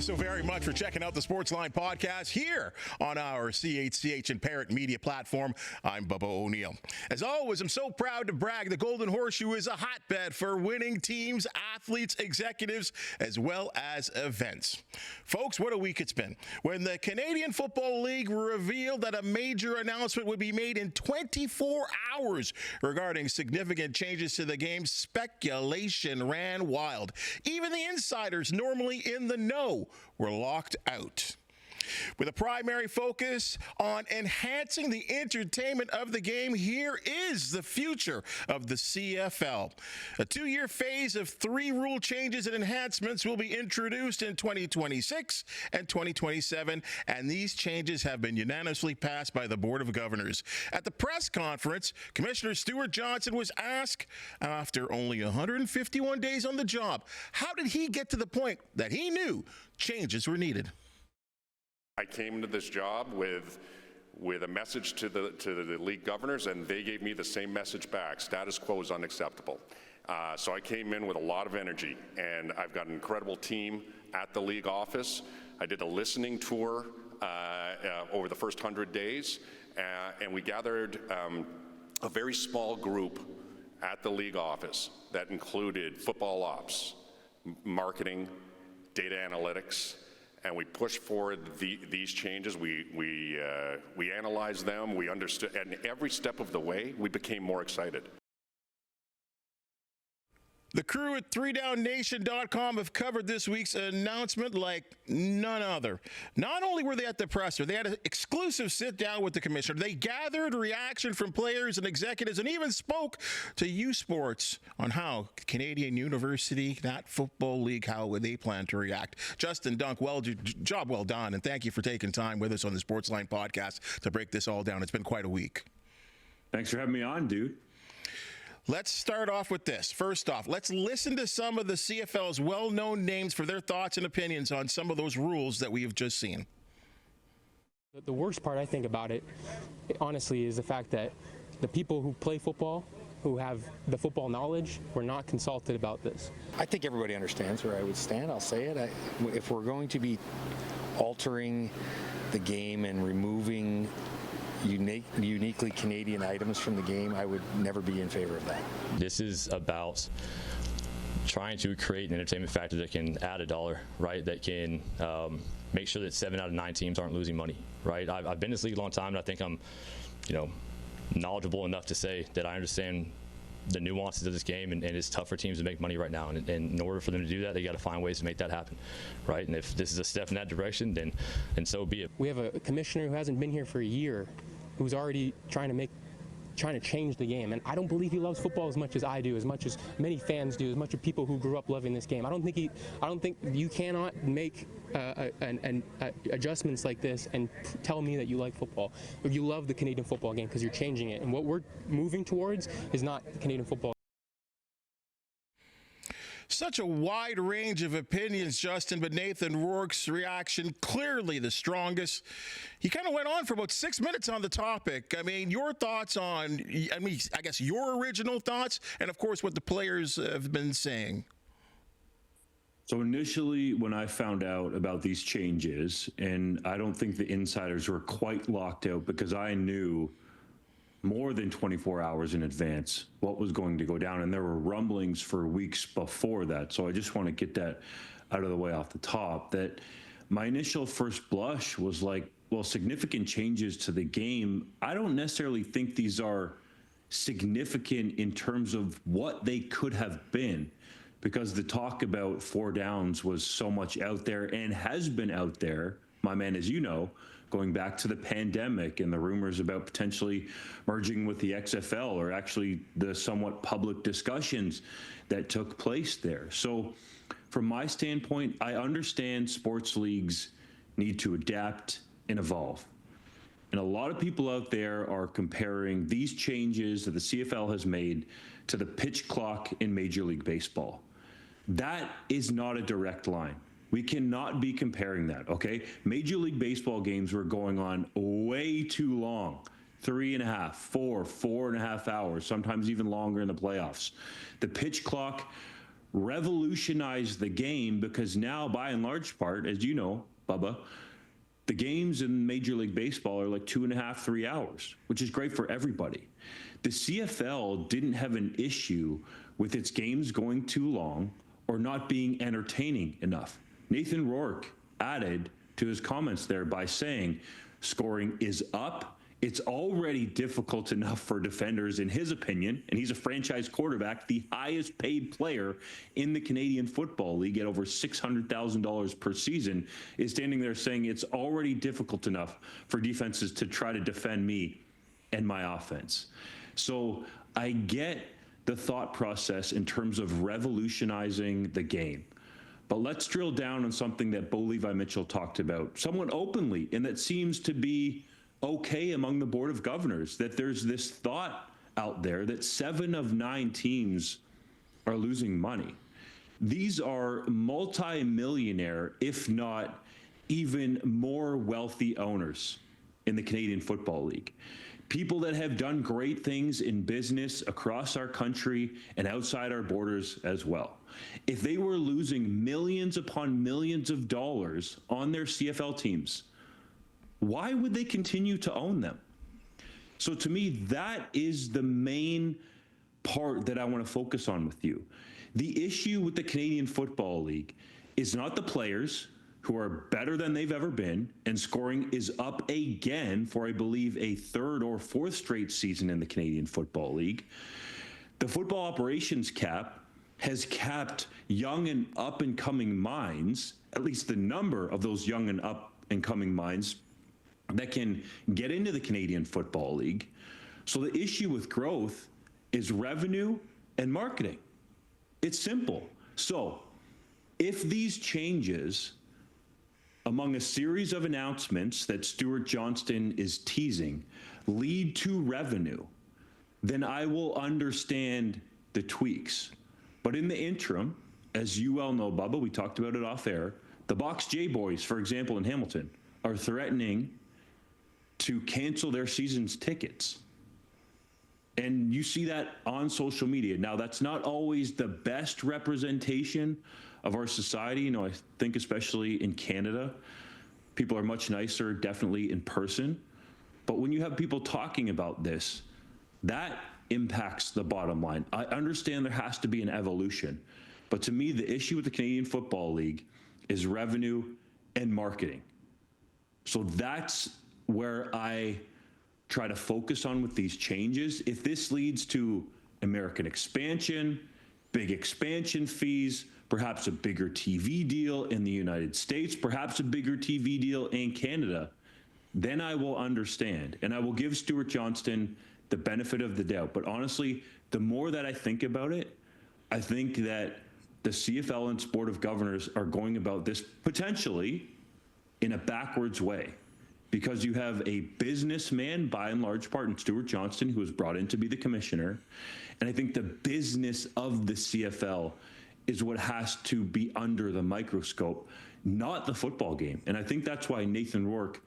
you so very much for checking out the Sportsline Podcast here on our CHCH and Parrot Media platform. I'm Bubba O'Neill. As always, I'm so proud to brag the Golden Horseshoe is a hotbed for winning teams, athletes, executives, as well as events. Folks, what a week it's been. When the Canadian Football League revealed that a major announcement would be made in 24 hours regarding significant changes to the game, speculation ran wild. Even the insiders normally in the know were locked out. With a primary focus on enhancing the entertainment of the game, here is the future of the CFL. A 2-year phase of 3 rule changes and enhancements will be introduced in 2026 and 2027, and these changes have been unanimously passed by the Board of Governors. At the press conference, Commissioner Stuart Johnson was asked, after only 151 days on the job, how did he get to the point that he knew changes were needed? I came into this job with a message to the league governors, and they gave me the same message back. Status quo is unacceptable. So I came in with a lot of energy, and I've got an incredible team at the league office. I did a listening tour over the first 100 days, and we gathered a very small group at the league office that included football ops, marketing, data analytics, and we pushed forward these changes. We analyzed them, we understood, and every step of the way, we became more excited. The crew at 3DownNation.com have covered this week's announcement like none other. Not only were they at the presser, they had an exclusive sit-down with the commissioner. They gathered reaction from players and executives and even spoke to U Sports on how Canadian University, that football league, how they plan to react. Justin Dunk, job well done, and thank you for taking time with us on the Sportsline Podcast to break this all down. It's been quite a week. Thanks for having me on, dude. Let's start off with this. First off, let's listen to some of the CFL's well-known names for their thoughts and opinions on some of those rules that we have just seen. The worst part I think about it, honestly, is the fact that the people who play football, who have the football knowledge, were not consulted about this. I think everybody understands where I would stand. I'll say it. If we're going to be altering the game and removing uniquely Canadian items from the game, I would never be in favor of that. This is about trying to create an entertainment factor that can add a dollar, right? That can make sure that 7 out of 9 teams aren't losing money, right? I've been in this league a long time, and I think I'm, knowledgeable enough to say that I understand the nuances of this game, and it's tough for teams to make money right now. And in order for them to do that, they got to find ways to make that happen, right? And if this is a step in that direction, then so be it. We have a commissioner who hasn't been here for a year, who's already trying to change the game, and I don't believe he loves football as much as I do, as much as many fans do, as much as people who grew up loving this game. I don't think you cannot make adjustments like this and tell me that you like football, or you love the Canadian football game, because you're changing it, and what we're moving towards is not Canadian football. Such a wide range of opinions, Justin, but Nathan Rourke's reaction clearly the strongest. He kind of went on for about 6 minutes on the topic. I mean, your thoughts on, I guess your original thoughts, and of course what the players have been saying. So initially, when I found out about these changes, and I don't think the insiders were quite locked out, because I knew more than 24 hours in advance what was going to go down, and there were rumblings for weeks before that. So I just want to get that out of the way off the top, that my initial first blush was like, well, significant changes to the game. I don't necessarily think these are significant in terms of what they could have been, because the talk about 4 downs was so much out there and has been out there, my man, as you know, going back to the pandemic and the rumors about potentially merging with the XFL, or actually the somewhat public discussions that took place there. So from my standpoint, I understand sports leagues need to adapt and evolve. And a lot of people out there are comparing these changes that the CFL has made to the pitch clock in Major League Baseball. That is not a direct line. We cannot be comparing that, okay? Major League Baseball games were going on way too long. 3.5, 4.5 hours, sometimes even longer in the playoffs. The pitch clock revolutionize the game, because now, by and large part, as you know, Bubba, the games in Major League Baseball are like 2.5, 3 hours, which is great for everybody. The CFL didn't have an issue with its games going too long or not being entertaining enough. Nathan Rourke added to his comments there by saying scoring is up. It's already difficult enough for defenders, in his opinion, and he's a franchise quarterback, the highest paid player in the Canadian Football League at over $600,000 per season, is standing there saying it's already difficult enough for defenses to try to defend me and my offense. So I get the thought process in terms of revolutionizing the game. But let's drill down on something that Bo Levi Mitchell talked about somewhat openly, and that seems to be okay among the Board of Governors, that there's this thought out there that 7 of 9 teams are losing money. These are multi-millionaire, if not even more wealthy owners in the Canadian Football League. People that have done great things in business across our country and outside our borders as well. If they were losing millions upon millions of dollars on their CFL teams, why would they continue to own them? So to me, that is the main part that I want to focus on with you. The issue with the Canadian Football League is not the players, who are better than they've ever been, and scoring is up again for, I believe, a 3rd or 4th straight season in the Canadian Football League. The football operations cap has capped young and up-and-coming minds, at least the number of those young and up-and-coming minds that can get into the Canadian Football League. So the issue with growth is revenue and marketing. It's simple. So if these changes, among a series of announcements that Stuart Johnston is teasing, lead to revenue, then I will understand the tweaks. But in the interim, as you well know, Bubba, we talked about it off air, the Box J Boys, for example, in Hamilton, are threatening to cancel their season's tickets. And you see that on social media. Now, that's not always the best representation of our society. You know, I think especially in Canada, people are much nicer, definitely in person. But when you have people talking about this, that impacts the bottom line. I understand there has to be an evolution. But to me, the issue with the Canadian Football League is revenue and marketing. So that's where I try to focus on with these changes. If this leads to American expansion, big expansion fees, perhaps a bigger TV deal in the United States, perhaps a bigger TV deal in Canada, then I will understand. And I will give Stuart Johnston the benefit of the doubt. But honestly, the more that I think about it, I think that the CFL and its Board of Governors are going about this potentially in a backwards way, because you have a businessman, by and large part, in Stuart Johnston, who was brought in to be the commissioner. And I think the business of the CFL is what has to be under the microscope, not the football game. And I think that's why Nathan Rourke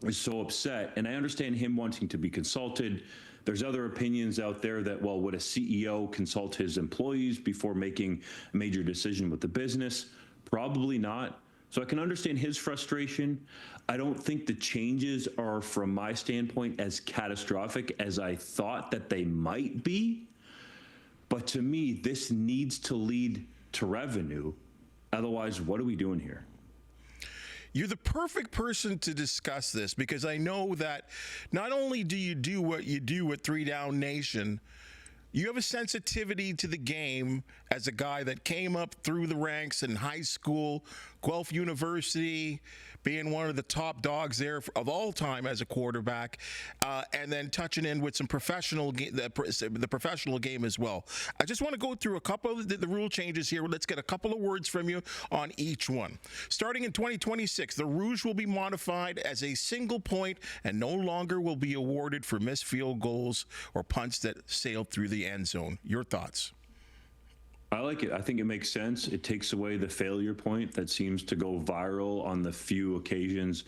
is so upset. And I understand him wanting to be consulted. There's other opinions out there that, well, would a CEO consult his employees before making a major decision with the business? Probably not. So I can understand his frustration. I don't think the changes are, from my standpoint, as catastrophic as I thought that they might be. But to me, this needs to lead to revenue. Otherwise, what are we doing here? You're the perfect person to discuss this, because I know that not only do you do what you do at 3Down Nation, you have a sensitivity to the game as a guy that came up through the ranks in high school, Guelph University, being one of the top dogs there of all time as a quarterback, and then touching in with some the professional game as well. I just want to go through a couple of the rule changes here. Let's get a couple of words from you on each one. Starting in 2026, the Rouge will be modified as a single point and no longer will be awarded for missed field goals or punts that sailed through the end zone. Your thoughts? I like it. I think it makes sense. It takes away the failure point that seems to go viral on the few occasions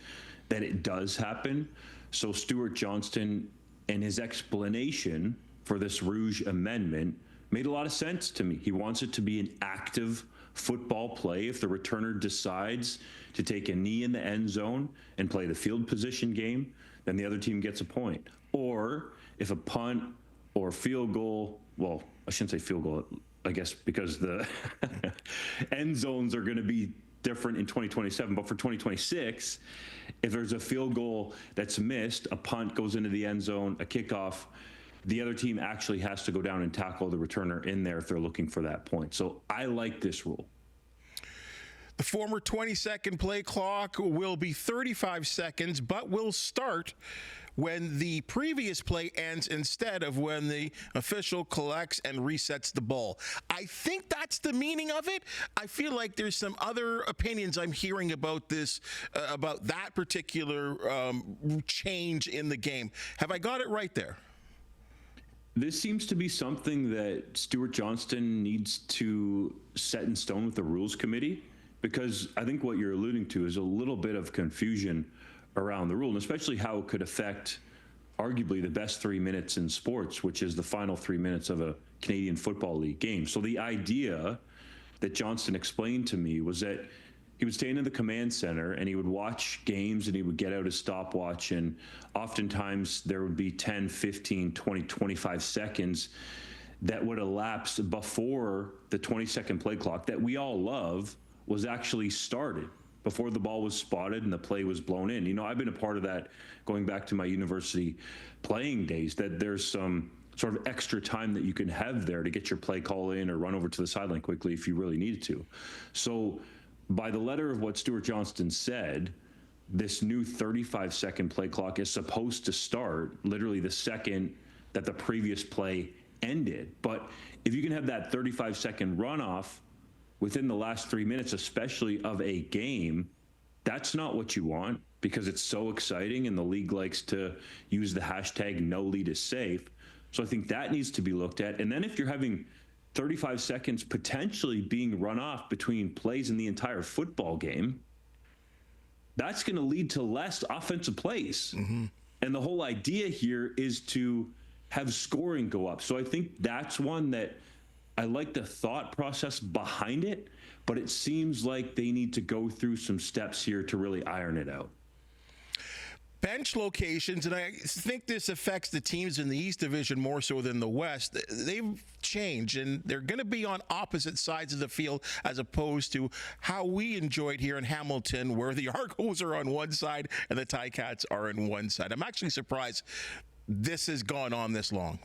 that it does happen. So Stuart Johnston and his explanation for this Rouge amendment made a lot of sense to me. He wants it to be an active football play. If the returner decides to take a knee in the end zone and play the field position game, then the other team gets a point. Or if a punt or field goal, well, I shouldn't say field goal, I guess, because the end zones are going to be different in 2027, but for 2026, if there's a field goal that's missed, a punt goes into the end zone, a kickoff, the other team actually has to go down and tackle the returner in there if they're looking for that point. So I like this rule. The former 20-second play clock will be 35 seconds, but will start when the previous play ends instead of when the official collects and resets the ball. I think that's the meaning of it. I feel like there's some other opinions I'm hearing about this, about that particular change in the game. Have I got it right there? This seems to be something that Stuart Johnston needs to set in stone with the rules committee, because I think what you're alluding to is a little bit of confusion around the rule, and especially how it could affect arguably the best 3 minutes in sports, which is the final 3 minutes of a Canadian Football League game. So the idea that Johnston explained to me was that he would stay in the command center and he would watch games and he would get out his stopwatch, and oftentimes there would be 10, 15, 20, 25 seconds that would elapse before the 20-second play clock that we all love was actually started, before the ball was spotted and the play was blown in. You know, I've been a part of that going back to my university playing days, that there's some sort of extra time that you can have there to get your play call in or run over to the sideline quickly if you really needed to. So by the letter of what Stuart Johnston said, this new 35-second play clock is supposed to start literally the second that the previous play ended. But if you can have that 35-second runoff within the last 3 minutes, especially of a game, that's not what you want, because it's so exciting and the league likes to use the hashtag no lead is safe. So I think that needs to be looked at. And then if you're having 35 seconds potentially being run off between plays in the entire football game, that's going to lead to less offensive plays. Mm-hmm. And the whole idea here is to have scoring go up. So I think that's one that I like the thought process behind it, but it seems like they need to go through some steps here to really iron it out. Bench locations, and I think this affects the teams in the East Division more so than the West. They've changed, and they're going to be on opposite sides of the field as opposed to how we enjoyed here in Hamilton, where the Argos are on one side and the Ticats are on one side. I'm actually surprised this has gone on this long.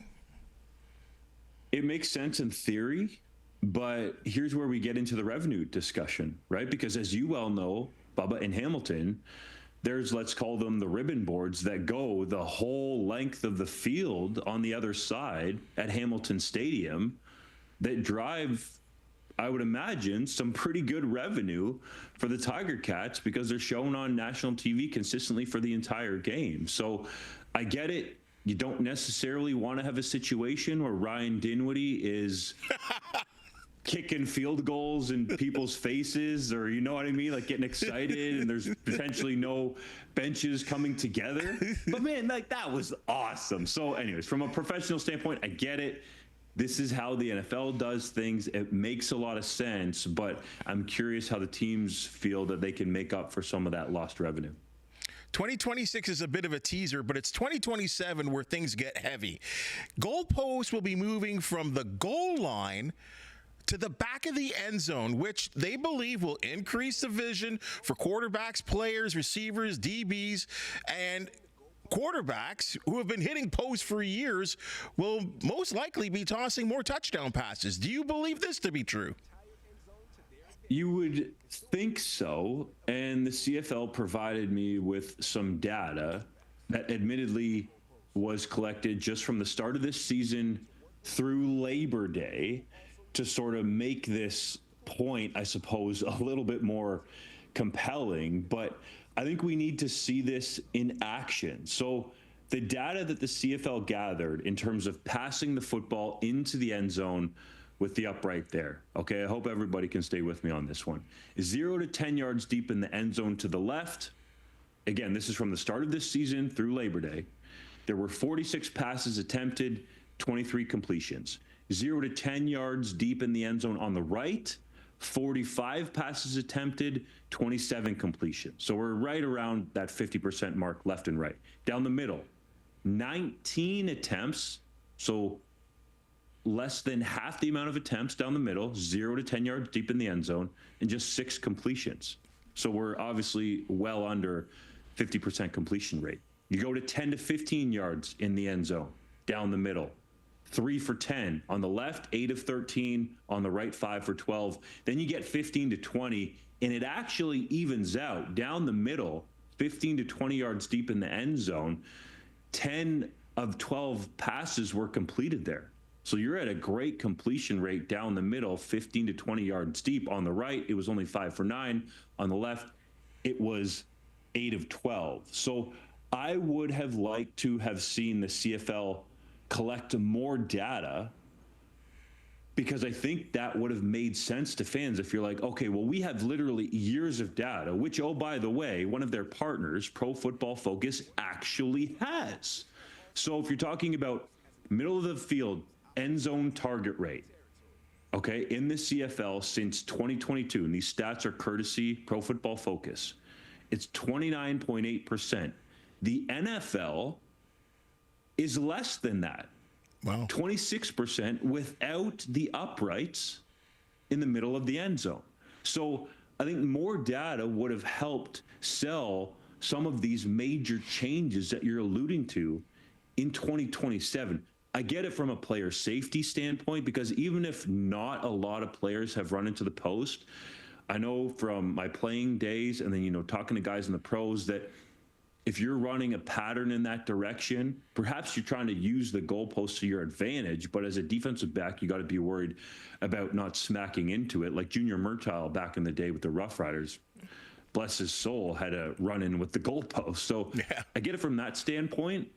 It makes sense in theory, but here's where we get into the revenue discussion, right? Because as you well know, Bubba, in Hamilton, there's, let's call them the ribbon boards that go the whole length of the field on the other side at Hamilton Stadium that drive, I would imagine, some pretty good revenue for the Tiger Cats because they're shown on national TV consistently for the entire game. So I get it. You don't necessarily want to have a situation where Ryan Dinwiddie is kicking field goals in people's faces, or you know what I mean, like getting excited and there's potentially no benches coming together. But man, like that was awesome. So anyways, from a professional standpoint, I get it. This is how the NFL does things. It makes a lot of sense, but I'm curious how the teams feel that they can make up for some of that lost revenue. 2026 is a bit of a teaser, but it's 2027 where things get heavy. Goalpost will be moving from the goal line to the back of the end zone, which they believe will increase the vision for quarterbacks, players, receivers, DBs, and quarterbacks who have been hitting posts for years will most likely be tossing more touchdown passes. Do you believe this to be true? You would think so, and the CFL provided me with some data that admittedly was collected just from the start of this season through Labor Day to sort of make this point, I suppose, a little bit more compelling. But I think we need to see this in action. So the data that the CFL gathered in terms of passing the football into the end zone with the upright there. Okay, I hope everybody can stay with me on this one. 0 to 10 yards deep in the end zone to the left. Again, this is from the start of this season through Labor Day. There were 46 passes attempted, 23 completions. 0 to 10 yards deep in the end zone on the right, 45 passes attempted, 27 completions. So we're right around that 50% mark left and right. Down the middle, 19 attempts, so less than half the amount of attempts down the middle, 0 to 10 yards deep in the end zone, and just 6 completions. So we're obviously well under 50% completion rate. You go to 10 to 15 yards in the end zone, down the middle, 3 for 10 on the left, 8 of 13 on the right, 5 for 12. Then you get 15 to 20, and it actually evens out down the middle, 15 to 20 yards deep in the end zone. 10 of 12 passes were completed there. So you're at a great completion rate down the middle, 15 to 20 yards deep. On the right, it was only 5 for 9. On the left, it was 8 of 12. So I would have liked to have seen the CFL collect more data, because I think that would have made sense to fans if you're like, okay, well, we have literally years of data, which, oh, by the way, one of their partners, Pro Football Focus, actually has. So if you're talking about middle of the field, end zone target rate, okay, in the CFL since 2022, and these stats are courtesy Pro Football Focus, it's 29.8%. The NFL is less than that. Wow. 26% without the uprights in the middle of the end zone. So I think more data would have helped sell some of these major changes that you're alluding to in 2027. I get it from a player safety standpoint, because even if not a lot of players have run into the post, I know from my playing days and then, talking to guys in the pros that if you're running a pattern in that direction, perhaps you're trying to use the goalpost to your advantage, but as a defensive back, you got to be worried about not smacking into it. Like Junior Murtaugh back in the day with the Rough Riders, bless his soul, had a run in with the goalpost. So yeah. I get it from that standpoint.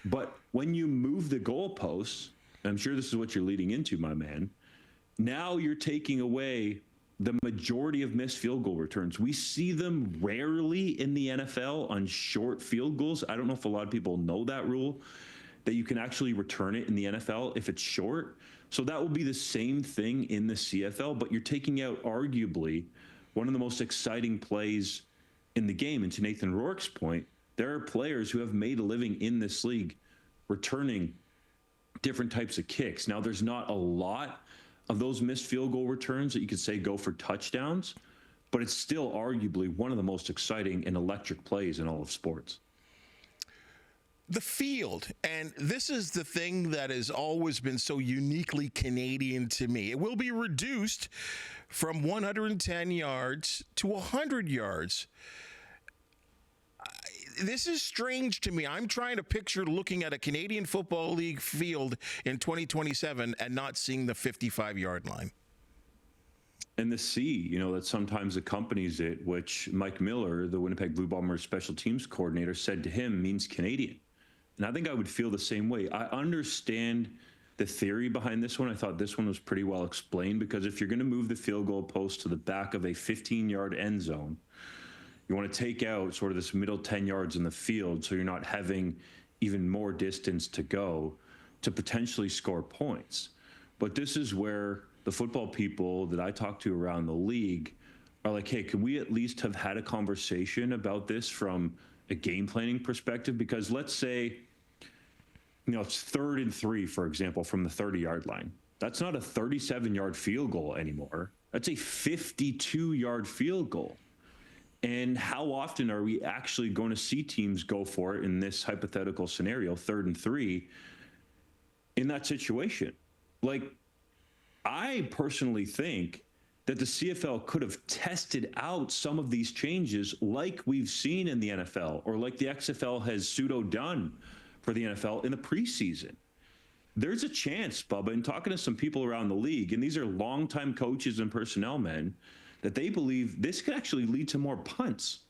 But when you move the goalposts, I'm sure this is what you're leading into, my man, now you're taking away the majority of missed field goal returns. We see them rarely in the NFL on short field goals. I don't know if a lot of people know that rule, that you can actually return it in the NFL if it's short. So that will be the same thing in the CFL, but you're taking out arguably one of the most exciting plays in the game. And to Nathan Rourke's point, there are players who have made a living in this league returning different types of kicks. Now, there's not a lot of those missed field goal returns that you could say go for touchdowns, but it's still arguably one of the most exciting and electric plays in all of sports. The field, and this is the thing that has always been so uniquely Canadian to me. It will be reduced from 110 yards to 100 yards. This is strange to me. I'm trying to picture looking at a Canadian Football League field in 2027 and not seeing the 55-yard line. And the C, that sometimes accompanies it, which Mike Miller, the Winnipeg Blue Bombers special teams coordinator, said to him means Canadian. And I think I would feel the same way. I understand the theory behind this one. I thought this one was pretty well explained, because if you're going to move the field goal post to the back of a 15-yard end zone, you want to take out sort of this middle 10 yards in the field, so you're not having even more distance to go to potentially score points. But this is where the football people that I talk to around the league are like, hey, can we at least have had a conversation about this from a game planning perspective? Because let's say, it's 3rd and 3, for example, from the 30-yard line. That's not a 37-yard field goal anymore. That's a 52-yard field goal. And how often are we actually going to see teams go for it in this hypothetical scenario, 3rd and 3, in that situation? Like, I personally think that the CFL could have tested out some of these changes like we've seen in the NFL, or like the XFL has pseudo done for the NFL in the preseason. There's a chance, Bubba, in talking to some people around the league, and these are longtime coaches and personnel men, that they believe this could actually lead to more punts,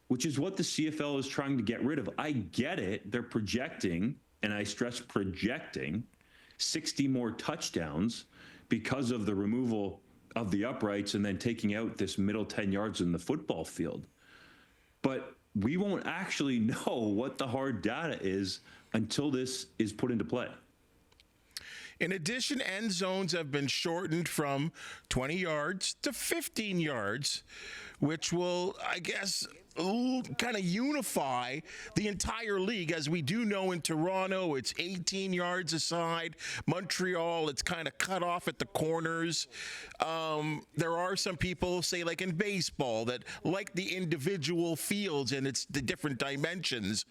which is what the CFL is trying to get rid of. I get it. They're projecting, and I stress projecting, 60 more touchdowns because of the removal of the uprights and then taking out this middle 10 yards in the football field. But we won't actually know what the hard data is until this is put into play. In addition, end zones have been shortened from 20 yards to 15 yards, which will, I guess, kind of unify the entire league. As we do know, in Toronto, it's 18 yards aside. Montreal, it's kind of cut off at the corners. There are some people, say like in baseball, that like the individual fields and it's the different dimensions.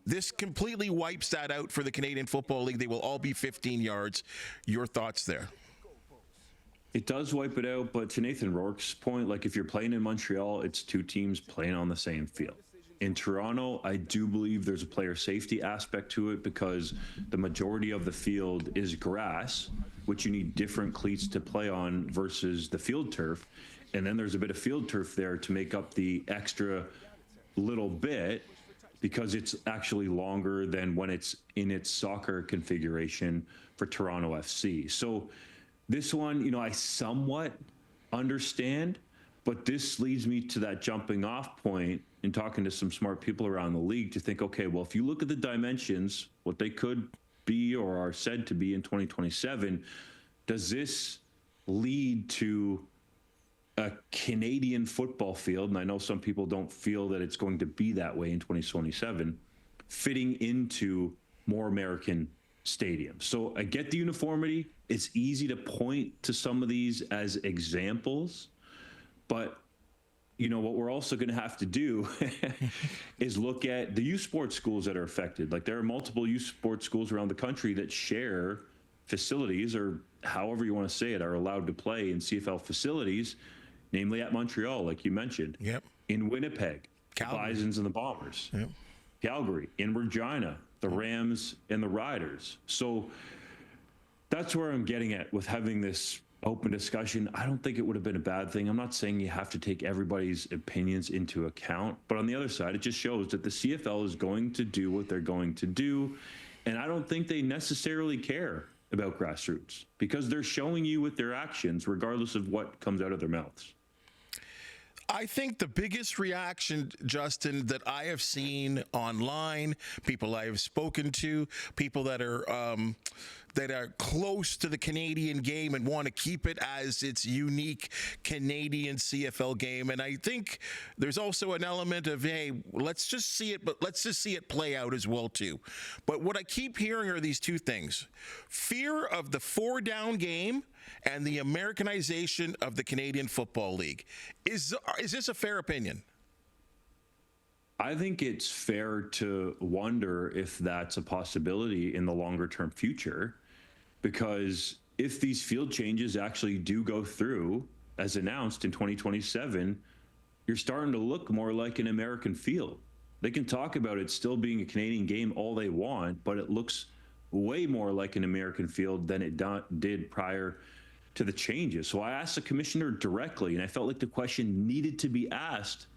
This completely wipes that out for the Canadian Football League. They will all be 15 yards. Your thoughts there? It does wipe it out, but to Nathan Rourke's point, like if you're playing in Montreal, it's two teams playing on the same field. In Toronto, I do believe there's a player safety aspect to it because the majority of the field is grass, which you need different cleats to play on versus the field turf. And then there's a bit of field turf there to make up the extra little bit because it's actually longer than when it's in its soccer configuration for Toronto FC. So this one, I somewhat understand, but this leads me to that jumping off point in talking to some smart people around the league to think, okay, well, if you look at the dimensions, what they could be or are said to be in 2027, does this lead to a Canadian football field? And I know some people don't feel that it's going to be that way in 2027, fitting into more American stadiums. So I get the uniformity. It's easy to point to some of these as examples, but what we're also going to have to do is look at the youth sports schools that are affected. Like there are multiple youth sports schools around the country that share facilities, or however you want to say it, are allowed to play in CFL facilities, namely at Montreal, like you mentioned. Yep. In Winnipeg, Calgary. the Bisons and the Bombers. Yep. Calgary, in Regina, the Rams and the Riders. So that's where I'm getting at with having this open discussion. I don't think it would have been a bad thing. I'm not saying you have to take everybody's opinions into account, but on the other side, it just shows that the CFL is going to do what they're going to do. And I don't think they necessarily care about grassroots because they're showing you with their actions, regardless of what comes out of their mouths. I think the biggest reaction, Justin, that I have seen online, people I have spoken to, people that are close to the Canadian game and want to keep it as its unique Canadian CFL game. And I think there's also an element of, hey, let's just see it, but let's just see it play out as well too. But what I keep hearing are these two things: fear of the 4-down game and the Americanization of the Canadian Football League. Is this a fair opinion? I think it's fair to wonder if that's a possibility in the longer term future, because if these field changes actually do go through as announced in 2027, you're starting to look more like an American field. They can talk about it still being a Canadian game all they want, but it looks way more like an American field than it did prior to the changes. So I asked the commissioner directly, and I felt like the question needed to be asked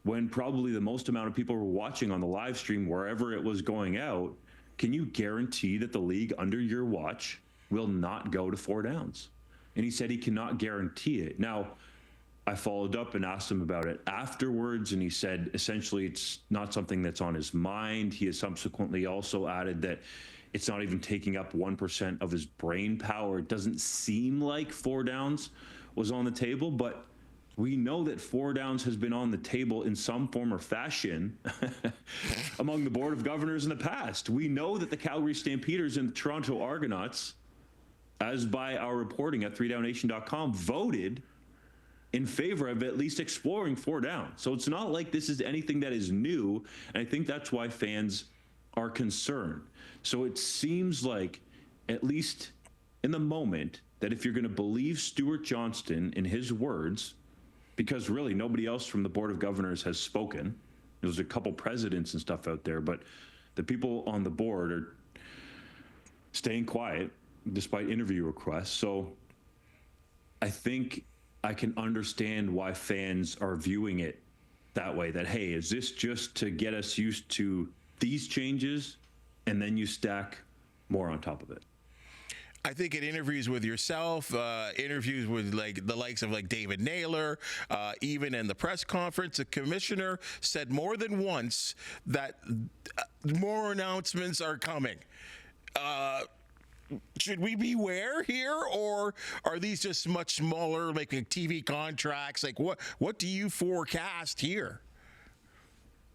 when probably the most amount of people were watching on the live stream, wherever it was going out. Can you guarantee that the league under your watch will not go to 4 downs? And he said he cannot guarantee it. Now, I followed up and asked him about it afterwards, and he said essentially it's not something that's on his mind. He has subsequently also added that it's not even taking up 1% of his brain power. It doesn't seem like 4 downs was on the table, but we know that 4 downs has been on the table in some form or fashion among the Board of Governors in the past. We know that the Calgary Stampeders and the Toronto Argonauts, as by our reporting at 3DownNation.com, voted in favor of at least exploring 4 down. So it's not like this is anything that is new, and I think that's why fans are concerned. So it seems like, at least in the moment, that if you're going to believe Stuart Johnston in his words, because really nobody else from the Board of Governors has spoken. There's a couple presidents and stuff out there, but the people on the board are staying quiet despite interview requests. So I think I can understand why fans are viewing it that way, that, hey, is this just to get us used to these changes and then you stack more on top of it? I think in interviews with yourself, interviews with like the likes of like David Naylor, even in the press conference, the commissioner said more than once that more announcements are coming. should we beware here, or are these just much smaller, like TV contracts? Like what do you forecast here?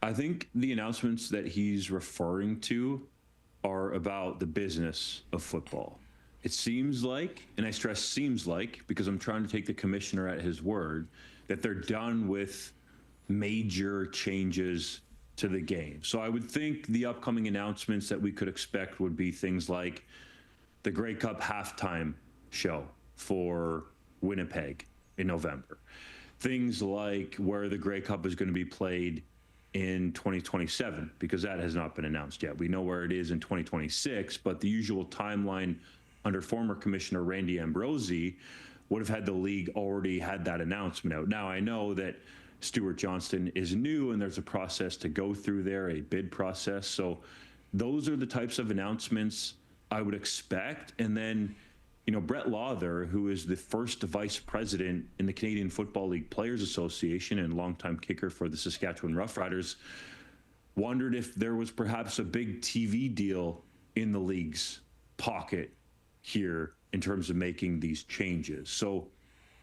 I think the announcements that he's referring to are about the business of football. It seems like, and I stress seems like, because I'm trying to take the commissioner at his word, that they're done with major changes to the game. So I would think the upcoming announcements that we could expect would be things like the Grey Cup halftime show for Winnipeg in November. Things like where the Grey Cup is going to be played in 2027, because that has not been announced yet. We know where it is in 2026, but the usual timeline under former Commissioner Randy Ambrosie would have had the league already had that announcement out. Now, I know that Stuart Johnston is new and there's a process to go through there, a bid process. So those are the types of announcements I would expect. And then, Brett Lawther, who is the first vice president in the Canadian Football League Players Association and longtime kicker for the Saskatchewan Roughriders, wondered if there was perhaps a big TV deal in the league's pocket here in terms of making these changes. So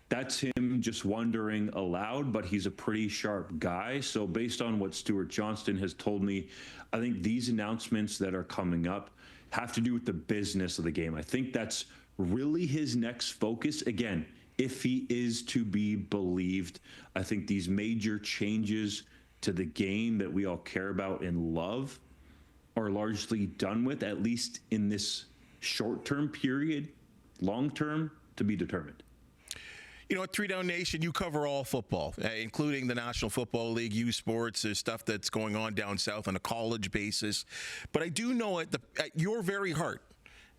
that's him just wondering aloud, but he's a pretty sharp guy. So based on what Stuart Johnston has told me, I think these announcements that are coming up have to do with the business of the game. I think that's really his next focus. Again, if he is to be believed, I think these major changes to the game that we all care about and love are largely done with, at least in this short-term period. Long-term, to be determined. At 3Down Nation, you cover all football, including the National Football League, U Sports. There's stuff that's going on down south on a college basis. But I do know at your very heart,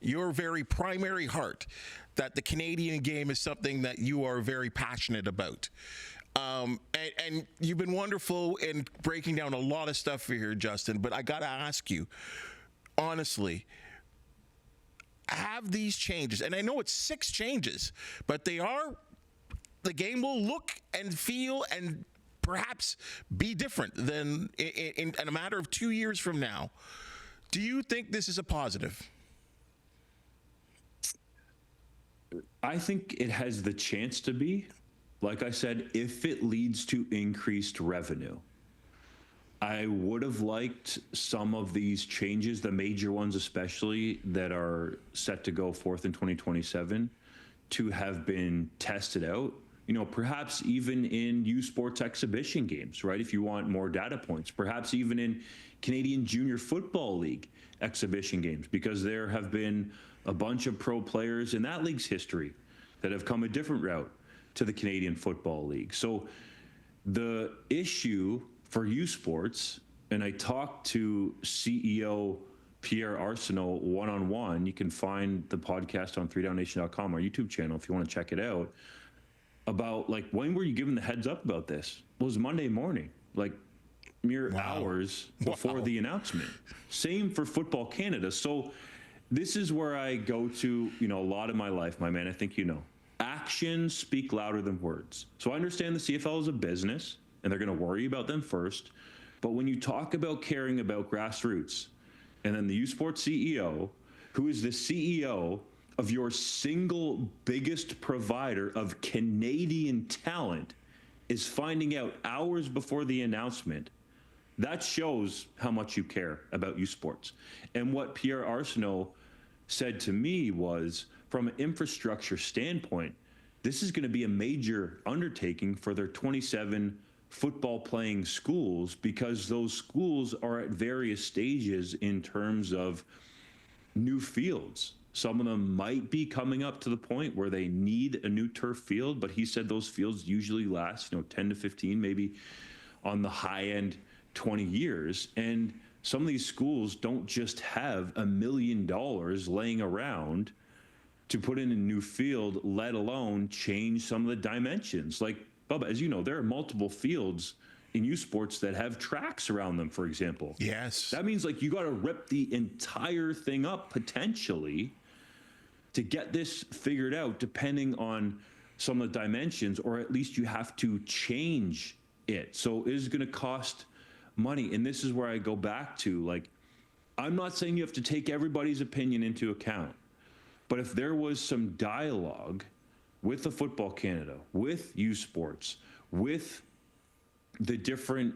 your very primary heart, that the Canadian game is something that you are very passionate about. And you've been wonderful in breaking down a lot of stuff here, Justin. But I got to ask you, honestly, have these changes, and I know it's 6 changes, but the game will look and feel and perhaps be different than in a matter of 2 years from now. Do you think this is a positive? I think it has the chance to be. Like I said, if it leads to increased revenue. I would have liked some of these changes, the major ones especially, that are set to go forth in 2027, to have been tested out. Perhaps even in U Sports exhibition games, right? If you want more data points, perhaps even in Canadian Junior Football League exhibition games, because there have been a bunch of pro players in that league's history that have come a different route to the Canadian Football League. So the issue for U Sports, and I talked to CEO Pierre Arsenault one-on-one. You can find the podcast on 3downnation.com, our YouTube channel, if you want to check it out, about when were you given the heads up about this? Well, it was Monday morning, mere hours before the announcement. Same for Football Canada. So this is where I go to, a lot of my life, my man. I think actions speak louder than words. So I understand the CFL is a business and they're going to worry about them first. But when you talk about caring about grassroots, and then the U Sports CEO, who is the CEO of your single biggest provider of Canadian talent, is finding out hours before the announcement, that shows how much you care about U Sports. And what Pierre Arsenault said to me was, from an infrastructure standpoint, this is going to be a major undertaking for their 27 football playing schools, because those schools are at various stages in terms of new fields. Some of them might be coming up to the point where they need a new turf field, but he said those fields usually last 10 to 15, maybe on the high end 20 years. And some of these schools don't just have $1 million laying around to put in a new field, let alone change some of the dimensions. Like, Bubba, as you know, there are multiple fields in U Sports that have tracks around them, for example. Yes. That means you got to rip the entire thing up potentially to get this figured out, depending on some of the dimensions, or at least you have to change it. So it is going to cost money. And this is where I go back to, I'm not saying you have to take everybody's opinion into account, But if there was some dialogue with the Football Canada, with U Sports, with the different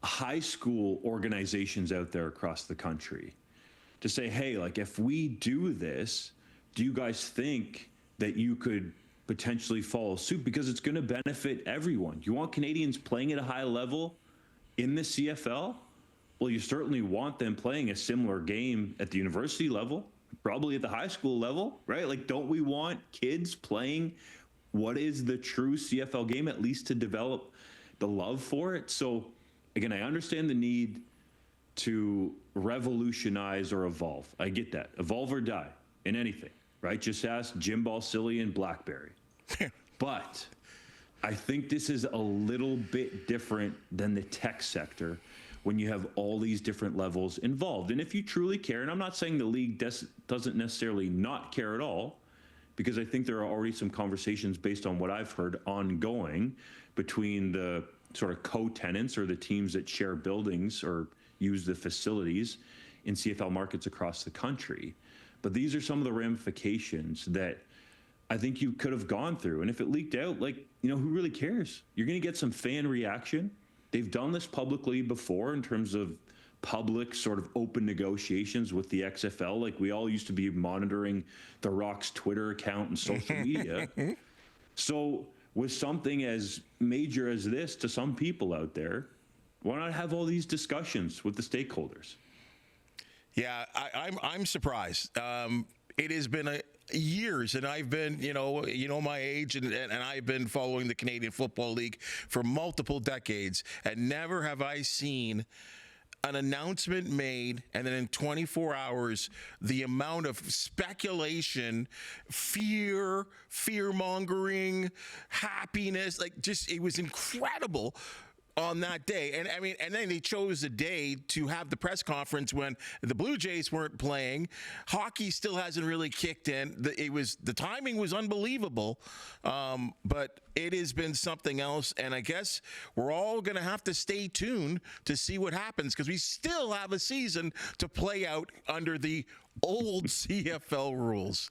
high school organizations out there across the country to say, hey, like, if we do this, do you guys think that you could potentially follow suit? Because it's going to benefit everyone. You want Canadians playing at a high level in the CFL? Well, you certainly want them playing a similar game at the university level, probably at the high school level, right? Like, don't we want kids playing what is the true CFL game, at least to develop the love for it? So, again, I understand the need to revolutionize or evolve. I get that. Evolve or die in anything, right? Just ask Jim Balsillie and BlackBerry. But I think this is a little bit different than the tech sector when you have all these different levels involved. And if you truly care, and I'm not saying the league doesn't necessarily not care at all, because I think there are already some conversations based on what I've heard ongoing between the sort of co-tenants or the teams that share buildings or use the facilities in CFL markets across the country. But these are some of the ramifications that I think you could have gone through. And if it leaked out, like, you know, who really cares? You're going to get some fan reaction. They've done this publicly before in terms of public sort of open negotiations with the XFL. Like, we all used to be monitoring The Rock's Twitter account and social media. So with something as major as this to some people out there, why not have all these discussions with the stakeholders? Yeah, I'm surprised. It has been years, and I've been, you know my age, and I've been following the Canadian Football League for multiple decades, and never have I seen an announcement made, and then in 24 hours, the amount of speculation, fear-mongering, happiness, like, just, it was incredible on that day. And I mean, and then they chose a day to have the press conference when the Blue Jays weren't playing. Hockey still hasn't really kicked in. The timing was unbelievable, but it has been something else. And I guess we're all going to have to stay tuned to see what happens, because we still have a season to play out under the old CFL rules.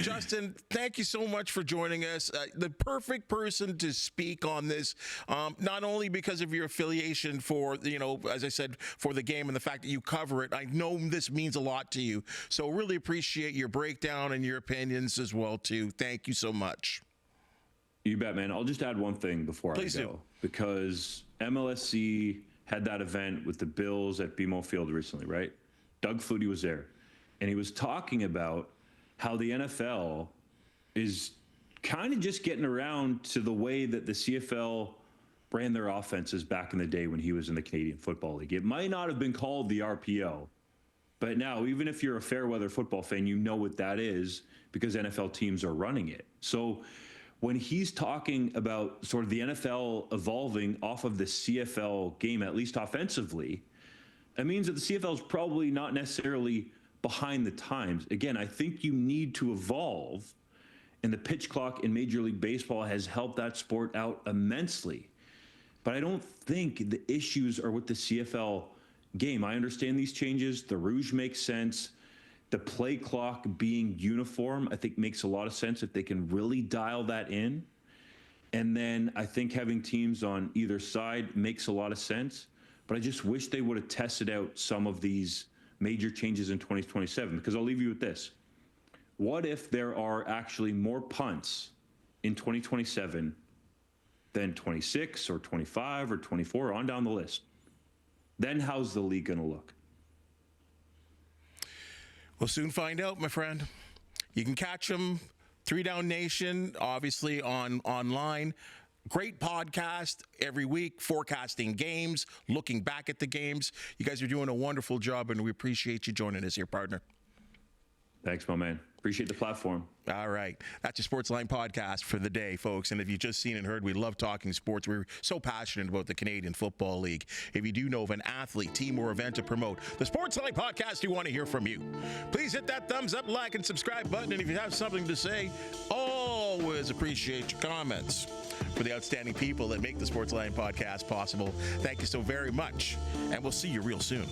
Justin, thank you so much for joining us. The perfect person to speak on this, not only because of your affiliation for, as I said, for the game and the fact that you cover it. I know this means a lot to you. So really appreciate your breakdown and your opinions as well, too. Thank you so much. You bet, man. I'll just add one thing before Please I go. Do. Because MLSC had that event with the Bills at BMO Field recently, right? Doug Flutie was there. And he was talking about how the NFL is kind of just getting around to the way that the CFL ran their offenses back in the day when he was in the Canadian Football League. It might not have been called the RPO, but now, even if you're a fair weather football fan, you know what that is because NFL teams are running it. So when he's talking about sort of the NFL evolving off of the CFL game, at least offensively, that means that the CFL is probably not necessarily behind the times. Again, I think you need to evolve, and the pitch clock in Major League Baseball has helped that sport out immensely. But I don't think the issues are with the CFL game. I understand these changes. The Rouge makes sense. The play clock being uniform, I think, makes a lot of sense if they can really dial that in. And then I think having teams on either side makes a lot of sense. But I just wish they would have tested out some of these major changes in 2027, because I'll leave you with this. What if there are actually more punts in 2027 than 26 or 25 or 24 on down the list? Then how's the league going to look? We'll soon find out, my friend. You can catch them, 3Down Nation, obviously online. Great podcast every week, forecasting games, looking back at the games. You guys are doing a wonderful job, and we appreciate you joining us here, partner. Thanks, my man. Appreciate the platform. All right. That's your Sportsline Podcast for the day, folks. And if you've just seen and heard, we love talking sports. We're so passionate about the Canadian Football League. If you do know of an athlete, team, or event to promote, the Sportsline Podcast, we want to hear from you. Please hit that thumbs up, like, and subscribe button. And if you have something to say, always appreciate your comments. For the outstanding people that make the Sportsline Podcast possible, thank you so very much. And we'll see you real soon.